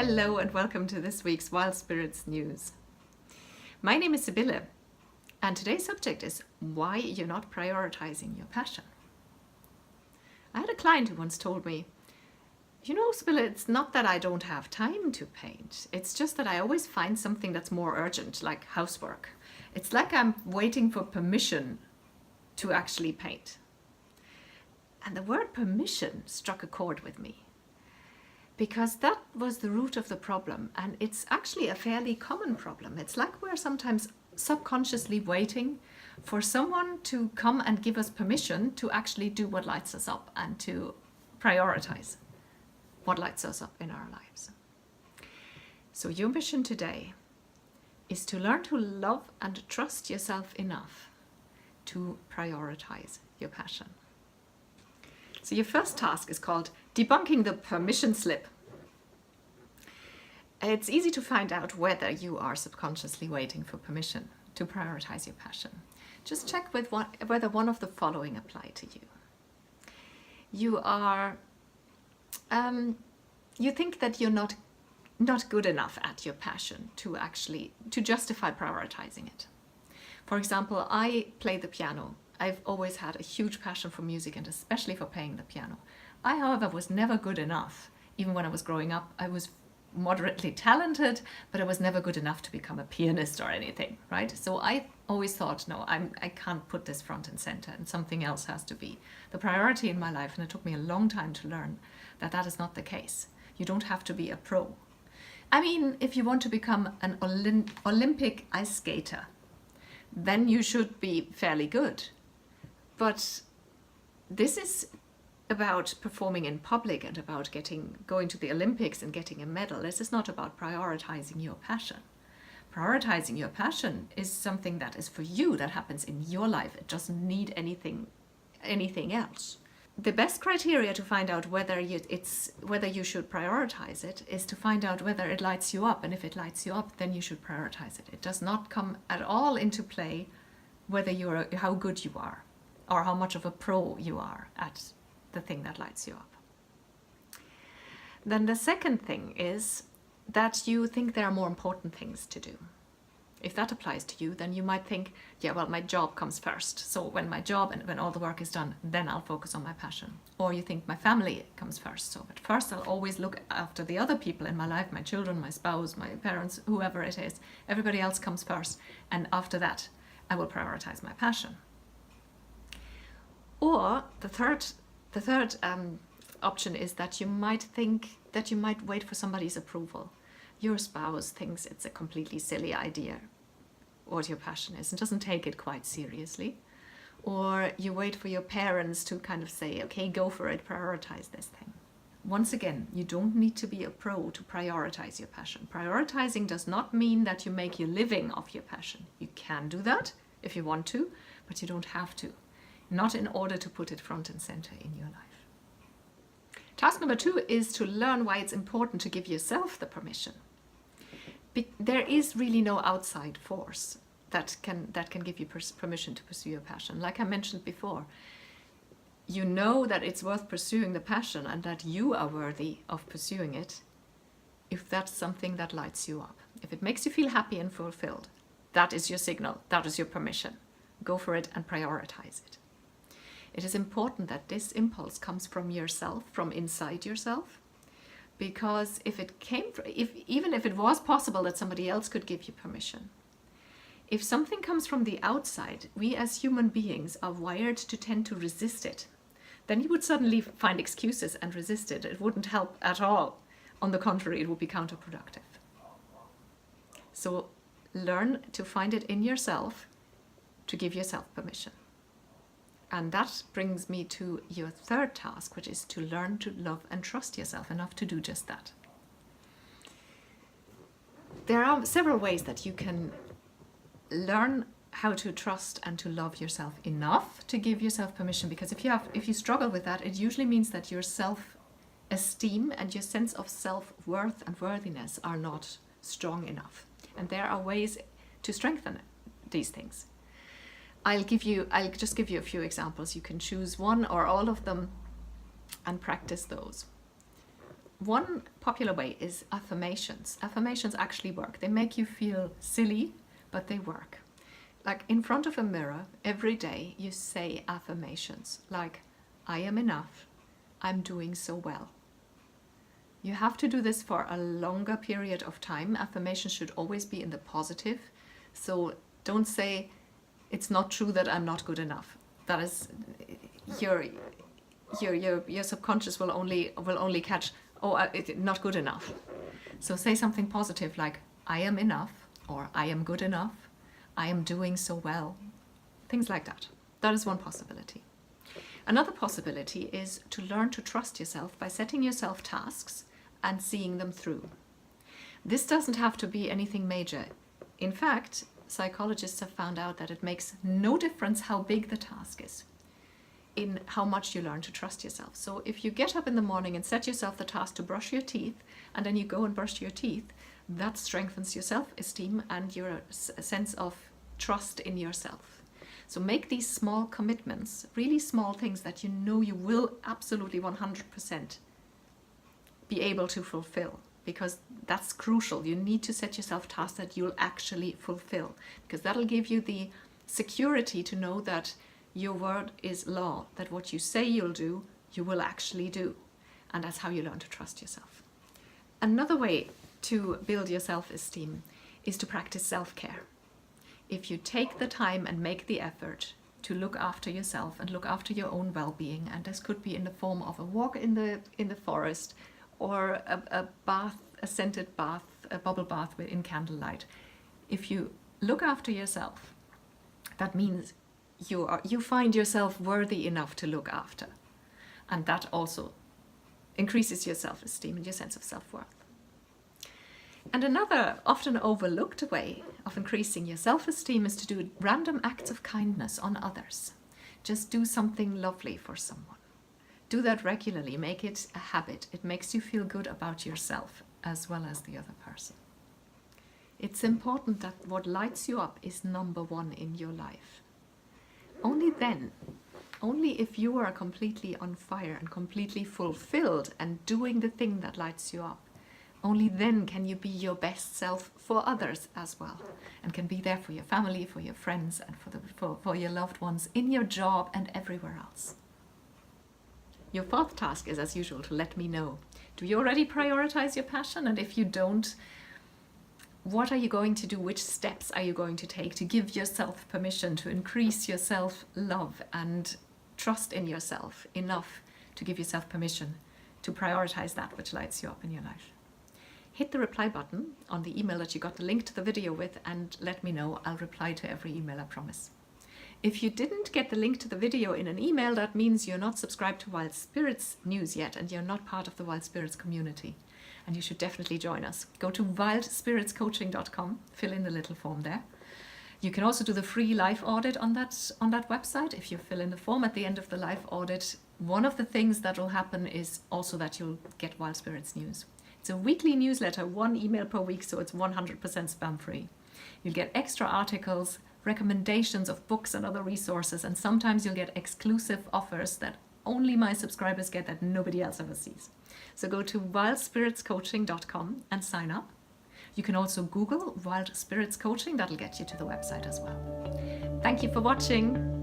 Hello and welcome to this week's Wild Spirits News. My name is Sibylle and today's subject is why you're not prioritizing your passion. I had a client who once told me, Sibylle, it's not that I don't have time to paint. It's just that I always find something that's more urgent, like housework. It's like I'm waiting for permission to actually paint. And the word permission struck a chord with me, because that was the root of the problem, and it's actually a fairly common problem. It's like we're sometimes subconsciously waiting for someone to come and give us permission to actually do what lights us up and to prioritize what lights us up in our lives. So your mission today is to learn to love and trust yourself enough to prioritize your passion. So your first task is called debunking the permission slip. It's easy to find out whether you are subconsciously waiting for permission to prioritize your passion. Just check with whether one of the following apply to you. You think that you're not good enough at your passion to justify prioritizing it. For example, I play the piano. I've always had a huge passion for music and especially for playing the piano. I, however, was never good enough. Even when I was growing up, I was moderately talented, but I was never good enough to become a pianist or anything, right? So I always thought, no, I can't put this front and center, and something else has to be the priority in my life. And it took me a long time to learn that that is not the case. You don't have to be a pro. I mean, if you want to become an Olympic ice skater, then you should be fairly good. But this is about performing in public and about going to the Olympics and getting a medal. This is not about prioritizing your passion. Prioritizing your passion is something that is for you, that happens in your life. It doesn't need anything else. The best criteria to find out whether you should prioritize it is to find out whether it lights you up, and if it lights you up, then you should prioritize it. It does not come at all into play how good you are or how much of a pro you are at the thing that lights you up. Then the second thing is that you think there are more important things to do. If that applies to you, then you might think, yeah, well, my job comes first. So when my job and when all the work is done, then I'll focus on my passion. Or you think my family comes first. So but first I'll always look after the other people in my life, my children, my spouse, my parents, whoever it is. Everybody else comes first. And after that, I will prioritize my passion. Or the third option is that you might think that you might wait for somebody's approval. Your spouse thinks it's a completely silly idea what your passion is and doesn't take it quite seriously. Or you wait for your parents to kind of say, okay, go for it, prioritize this thing. Once again, you don't need to be a pro to prioritize your passion. Prioritizing does not mean that you make your living off your passion. You can do that if you want to, but you don't have to. Not in order to put it front and center in your life. Task number 2 is to learn why it's important to give yourself the permission. There is really no outside force that can give you permission to pursue your passion. Like I mentioned before, you know that it's worth pursuing the passion and that you are worthy of pursuing it if that's something that lights you up. If it makes you feel happy and fulfilled, that is your signal, that is your permission. Go for it and prioritize it. It is important that this impulse comes from yourself, from inside yourself, because even if it was possible that somebody else could give you permission, if something comes from the outside, we as human beings are wired to tend to resist it. Then you would suddenly find excuses and resist it. It wouldn't help at all. On the contrary, it would be counterproductive. So learn to find it in yourself to give yourself permission. And that brings me to your third task, which is to learn to love and trust yourself enough to do just that. There are several ways that you can learn how to trust and to love yourself enough to give yourself permission, because if you struggle with that, it usually means that your self-esteem and your sense of self-worth and worthiness are not strong enough. And there are ways to strengthen these things. I'll just give you a few examples. You can choose one or all of them and practice those. one popular way is affirmations. Affirmations actually work. They make you feel silly, but they work. Like in front of a mirror, every day you say affirmations like, I am enough, I'm doing so well. You have to do this for a longer period of time. Affirmations should always be in the positive. So don't say, it's not true that I'm not good enough. That is, your subconscious will only catch, not good enough. So say something positive like, I am enough, or I am good enough, I am doing so well. Things like that. That is one possibility. Another possibility is to learn to trust yourself by setting yourself tasks and seeing them through. This doesn't have to be anything major. In fact, psychologists have found out that it makes no difference how big the task is in how much you learn to trust yourself. So if you get up in the morning and set yourself the task to brush your teeth, and then you go and brush your teeth, that strengthens your self-esteem and your sense of trust in yourself. So make these small commitments, really small things that you know you will absolutely 100% be able to fulfill, because that's crucial. You need to set yourself tasks that you'll actually fulfill, because that'll give you the security to know that your word is law, that what you say you'll do, you will actually do. And that's how you learn to trust yourself. Another way to build your self-esteem is to practice self-care. If you take the time and make the effort to look after yourself and look after your own well-being, and this could be in the form of a walk in the forest, or a bath, a scented bath, a bubble bath in candlelight. If you look after yourself, that means you find yourself worthy enough to look after. And that also increases your self-esteem and your sense of self-worth. And another often overlooked way of increasing your self-esteem is to do random acts of kindness on others. Just do something lovely for someone. Do that regularly, make it a habit. It makes you feel good about yourself as well as the other person. It's important that what lights you up is number one in your life. Only then, only if you are completely on fire and completely fulfilled and doing the thing that lights you up, only then can you be your best self for others as well, and can be there for your family, for your friends, and for your loved ones in your job and everywhere else. Your fourth task is, as usual, to let me know. Do you already prioritize your passion? And if you don't, what are you going to do? Which steps are you going to take to give yourself permission to increase your self-love and trust in yourself enough to give yourself permission to prioritize that which lights you up in your life? Hit the reply button on the email that you got the link to the video with and let me know. I'll reply to every email, I promise. If you didn't get the link to the video in an email, that means you're not subscribed to Wild Spirits news yet, and you're not part of the Wild Spirits community. And you should definitely join us. Go to wildspiritscoaching.com, fill in the little form there. You can also do the free life audit on that website. If you fill in the form at the end of the life audit, one of the things that will happen is also that you'll get Wild Spirits news. It's a weekly newsletter, 1 email per week, so it's 100% spam free. You'll get extra articles, recommendations of books and other resources, and sometimes you'll get exclusive offers that only my subscribers get that nobody else ever sees. So go to wildspiritscoaching.com and sign up. You can also Google Wild Spirits Coaching, that'll get you to the website as well. Thank you for watching.